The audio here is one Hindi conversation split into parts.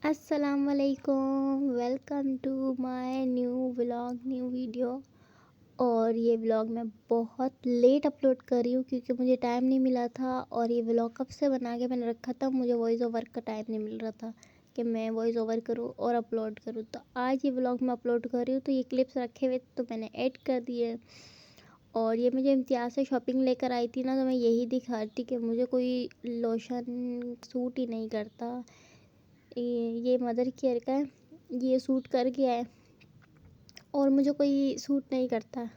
अस्सलाम वालेकुम, welcome to my new vlog, new video. और ये व्लॉग मैं बहुत लेट अपलोड कर रही हूँ क्योंकि मुझे टाइम नहीं मिला था। और ये व्लॉग कब से बना के मैंने रखा था, मुझे वॉइस ओवर का टाइम नहीं मिल रहा था कि मैं वॉइस ओवर करूँ और अपलोड करूँ। तो आज ये व्लॉग मैं अपलोड कर रही हूँ, तो ये क्लिप्स रखे हुए तो मैंने ऐड कर दिए। और ये मुझे इम्तियाज़ से शॉपिंग लेकर आई थी ना, तो मैं यही दिखा रही थी कि मुझे कोई लोशन सूट ही नहीं करता। ये मदर केयर का है, ये सूट कर गया है और मुझे कोई सूट नहीं करता।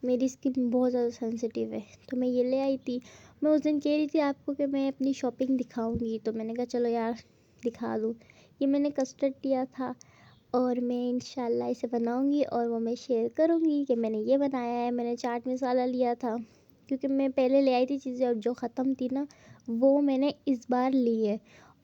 मेरी स्किन बहुत ज़्यादा सेंसिटिव है, तो मैं ये ले आई थी। मैं उस दिन कह रही थी आपको कि मैं अपनी शॉपिंग दिखाऊंगी, तो मैंने कहा चलो यार दिखा दूँ। ये मैंने कस्टर्ड लिया था और मैं इंशाल्लाह इसे बनाऊंगी और वो मैं शेयर करूंगी कि मैंने ये बनाया है। मैंने चाट मसाला लिया था क्योंकि मैं पहले ले आई थी चीज़ें और जो ख़त्म थी ना, वो मैंने इस बार ली है।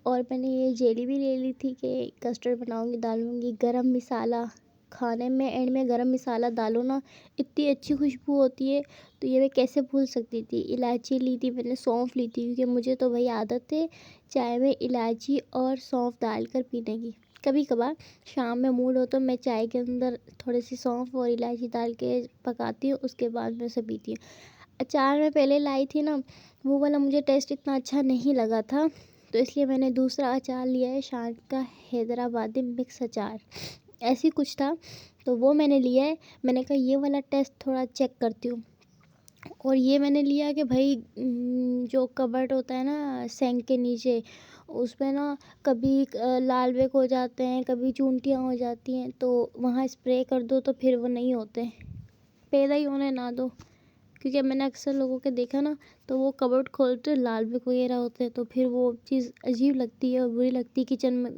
और मैंने ये जेली भी ले ली थी कि कस्टर्ड बनाऊंगी, डालूंगी गरम मसाला। खाने में एंड में गरम मसाला डालो ना, इतनी अच्छी खुशबू होती है। तो ये मैं कैसे भूल सकती थी। इलायची ली थी मैंने, सौंफ ली थी क्योंकि मुझे तो भाई आदत है चाय में इलायची और सौंफ डालकर पीने की। कभी कभार शाम में मूड हो तो मैं चाय के अंदर थोड़ी सी सौंफ और इलायची डाल के पकाती हूँ, उसके बाद मैं उसे पीती हूँ। अचार मैं पहले लाई थी ना, वो वाला मुझे टेस्ट इतना अच्छा नहीं लगा था, तो इसलिए मैंने दूसरा अचार लिया है, शान का हैदराबादी मिक्स अचार ऐसी कुछ था, तो वो मैंने लिया है। मैंने कहा ये वाला टेस्ट थोड़ा चेक करती हूँ। और ये मैंने लिया कि भाई जो कबर्ड होता है ना सिंक के नीचे, उसमें ना कभी लाल बेग हो जाते हैं, कभी चूंटियाँ हो जाती हैं, तो वहाँ स्प्रे कर दो तो फिर वो नहीं होते, पैदा ही होने ना दो। क्योंकि मैंने अक्सर लोगों के देखा ना, तो वो कबर्ड खोलते लाल बेग वगैरह होते हैं, तो फिर वो चीज़ अजीब लगती है और बुरी लगती है।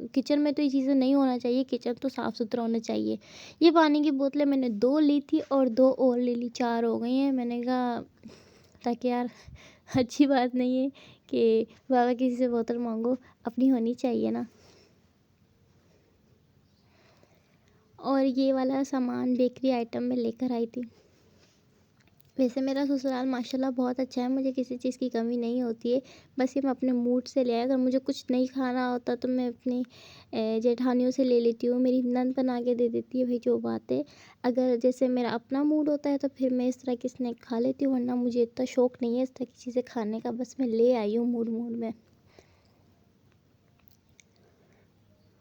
किचन में तो ये चीज़ें नहीं होना चाहिए, किचन तो साफ़ सुथरा होना चाहिए। ये पानी की बोतलें मैंने 2 ली थी और 2 और ले ली, 4 हो गई हैं। मैंने कहा ताकि यार अच्छी बात नहीं है कि बाबा किसी से बोतल मांगो, अपनी होनी चाहिए ना। और ये वाला सामान बेकरी आइटम में लेकर आई थी। वैसे मेरा ससुराल माशाल्लाह बहुत अच्छा है, मुझे किसी चीज़ की कमी नहीं होती है। बस ये मैं अपने मूड से ले आया, अगर मुझे कुछ नहीं खाना होता तो मैं अपनी जेठानियों से ले लेती हूँ, मेरी नंद बना के दे देती है, भाई जो बात है। अगर जैसे मेरा अपना मूड होता है तो फिर मैं इस तरह की स्नैक खा लेती हूँ, वरना मुझे इतना शौक़ नहीं है इस तरह की चीज़ें खाने का। बस मैं ले आई हूँ मूड मूड में।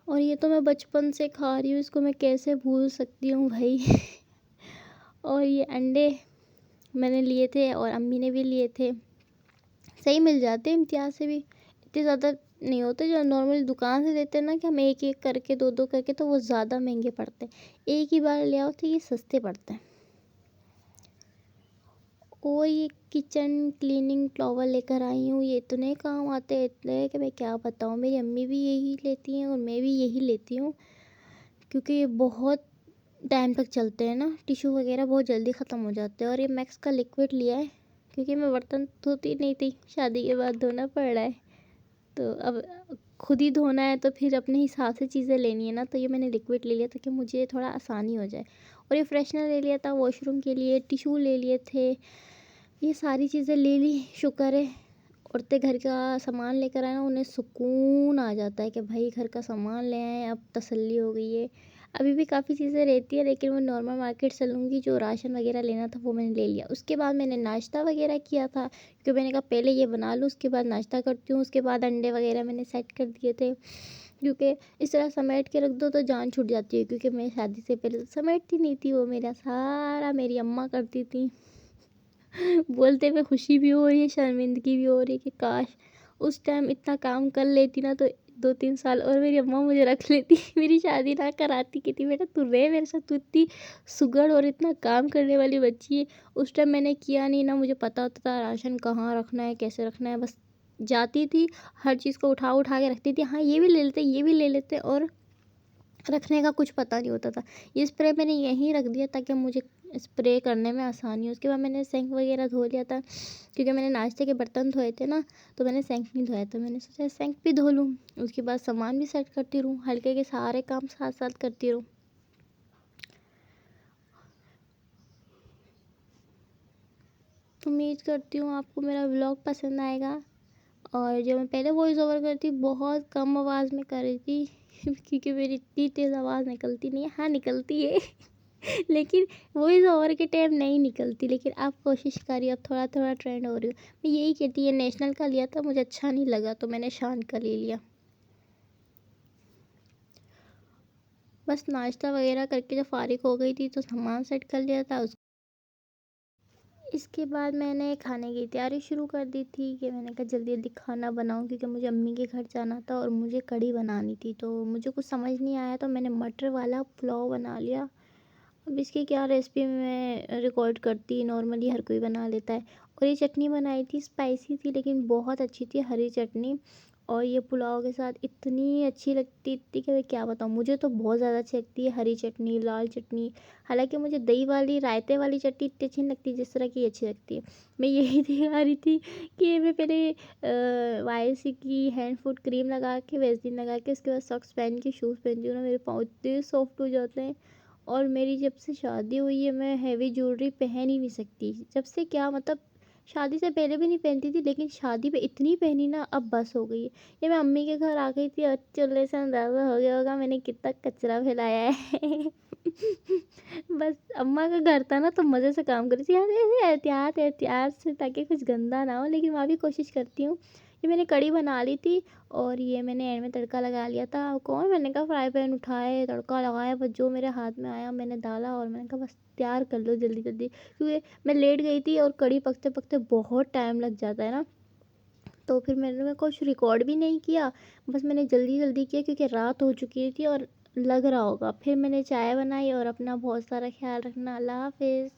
और ये तो मैं बचपन से खा रही हूँ, इसको मैं कैसे भूल सकती हूँ भाई। और ये अंडे मैंने लिए थे और अम्मी ने भी लिए थे, सही मिल जाते हैं इम्तियाज़ से भी, इतने ज़्यादा नहीं होते जो नॉर्मल दुकान से देते हैं ना, कि हम एक एक करके दो दो करके, तो वो ज़्यादा महंगे पड़ते हैं। एक ही बार ले आओ तो ये सस्ते पड़ते हैं। और ये किचन क्लीनिंग टॉवल लेकर आई हूँ, ये इतने काम आते हैं, इतने कि मैं क्या बताऊँ। मेरी अम्मी भी यही लेती हैं और मैं भी यही लेती हूँ, क्योंकि ये बहुत टाइम तक चलते हैं ना, टिश्यू वगैरह बहुत जल्दी ख़त्म हो जाते हैं। और ये मैक्स का लिक्विड लिया है क्योंकि मैं बर्तन धोती नहीं थी, शादी के बाद धोना पड़ रहा है, तो अब खुद ही धोना है, तो फिर अपने हिसाब से चीज़ें लेनी है ना। तो ये मैंने लिक्विड ले लिया ताकि मुझे थोड़ा आसानी हो जाए। और ये फ्रेशनर ले लिया था वॉशरूम के लिए, टिशू ले लिए थे, ये सारी चीज़ें ले ली। शुक्र है औरतें घर का सामान लेकर आए ना, उन्हें सुकून आ जाता है कि भाई घर का सामान ले आए, अब तसल्ली हो गई है। अभी भी काफ़ी चीज़ें रहती है, लेकिन वो नॉर्मल मार्केट चलूँगी, जो राशन वगैरह लेना था वो मैंने ले लिया। उसके बाद मैंने नाश्ता वगैरह किया था, क्योंकि मैंने कहा पहले ये बना लूँ, उसके बाद नाश्ता करती हूँ। उसके बाद अंडे वगैरह मैंने सेट कर दिए थे, क्योंकि इस तरह समेट के रख दो तो जान छूट जाती है। क्योंकि मैं शादी से पहले तो समेटती नहीं थी, वो मेरा सारा मेरी अम्मा करती थी। बोलते हुए खुशी भी हो रही है, शर्मिंदगी भी हो रही है कि काश उस टाइम इतना काम कर लेती ना, तो 2-3 साल और मेरी अम्मा मुझे रख लेती। मेरी शादी ना कराती, कहती बेटा तू रहे मेरे साथ, तू इतनी सुगड़ और इतना काम करने वाली बच्ची है। उस टाइम मैंने किया नहीं ना, मुझे पता होता था राशन कहाँ रखना है, कैसे रखना है। बस जाती थी, हर चीज़ को उठा उठा के रखती थी, हाँ ये भी ले लेते, ये भी ले लेते, और रखने का कुछ पता नहीं होता था। ये स्प्रे मैंने यहीं रख दिया ताकि मुझे स्प्रे करने में आसानी हो। उसके बाद मैंने सिंक वगैरह धो लिया था, क्योंकि मैंने नाश्ते के बर्तन धोए थे ना, तो मैंने सिंक नहीं धोया, तो मैंने सोचा सिंक भी धो लूँ। उसके बाद सामान भी सेट करती रहूँ, हल्के के सारे काम साथ साथ करती रहूँ। उम्मीद करती हूँ आपको मेरा व्लॉग पसंद आएगा, और जब मैं पहले वॉइस ओवर करती बहुत कम आवाज़ में कर रही थी क्योंकि मेरी इतनी तेज़ आवाज़ निकलती नहीं है, हाँ निकलती है लेकिन वॉइस ओवर के टाइम नहीं निकलती। लेकिन अब कोशिश करी, अब थोड़ा थोड़ा ट्रेंड हो रही हूँ। मैं यही कहती, ये नेशनल का लिया था, मुझे अच्छा नहीं लगा तो मैंने शान का ले लिया। बस नाश्ता वगैरह करके जब फारिग हो गई थी तो सामान सेट कर लिया था। इसके बाद मैंने खाने की तैयारी शुरू कर दी थी कि मैंने कहा जल्दी जल्दी खाना बनाऊं, क्योंकि मुझे अम्मी के घर जाना था और मुझे कढ़ी बनानी थी। तो मुझे कुछ समझ नहीं आया तो मैंने मटर वाला पुलाव बना लिया। अब इसकी क्या रेसिपी मैं रिकॉर्ड करती, नॉर्मली हर कोई बना लेता है। और ये चटनी बनाई थी, स्पाइसी थी लेकिन बहुत अच्छी थी, हरी चटनी। और ये पुलाव के साथ इतनी अच्छी लगती थी कि मैं क्या बताऊँ, मुझे तो बहुत ज़्यादा अच्छी लगती है हरी चटनी, लाल चटनी। हालांकि मुझे दही वाली, रायते वाली चटनी इतनी अच्छी नहीं लगती जिस तरह की अच्छी लगती है। मैं यही दिखा रही थी कि मैं पहले YC की हैंड फूड क्रीम लगा के, वैसलीन लगा के, उसके बाद सॉक्स पहन के, शूज़ पहनती हूँ ना, मेरे पाँव इतने सॉफ्ट हो जाते हैं। और मेरी जब से शादी हुई है मैं हैवी ज्वेलरी पहन ही नहीं सकती। जब से क्या मतलब, शादी से पहले भी नहीं पहनती थी लेकिन शादी पे इतनी पहनी ना, अब बस हो गई है। ये मैं अम्मी के घर आ गई थी और चूल्हे से अंदाज़ा हो गया होगा मैंने कितना कचरा फैलाया है बस अम्मा का घर था ना तो मज़े से काम कर रही थी यार, ऐसे एहतियात एहतियात से ताकि कुछ गंदा ना हो, लेकिन वहाँ भी कोशिश करती हूँ। ये मैंने कढ़ी बना ली थी और ये मैंने एंड में तड़का लगा लिया था। कौन, मैंने कहा फ्राई पैन उठाए, तड़का लगाया, बस जो मेरे हाथ में आया मैंने डाला और मैंने कहा बस तैयार कर लो जल्दी जल्दी, क्योंकि मैं लेट गई थी और कढ़ी पकते पकते बहुत टाइम लग जाता है ना। तो फिर मैंने कुछ रिकॉर्ड भी नहीं किया, बस मैंने जल्दी जल्दी किया क्योंकि रात हो चुकी थी और लग रहा होगा। फिर मैंने चाय बनाई और अपना बहुत सारा ख्याल रखना। अल्लाह हाफिज़।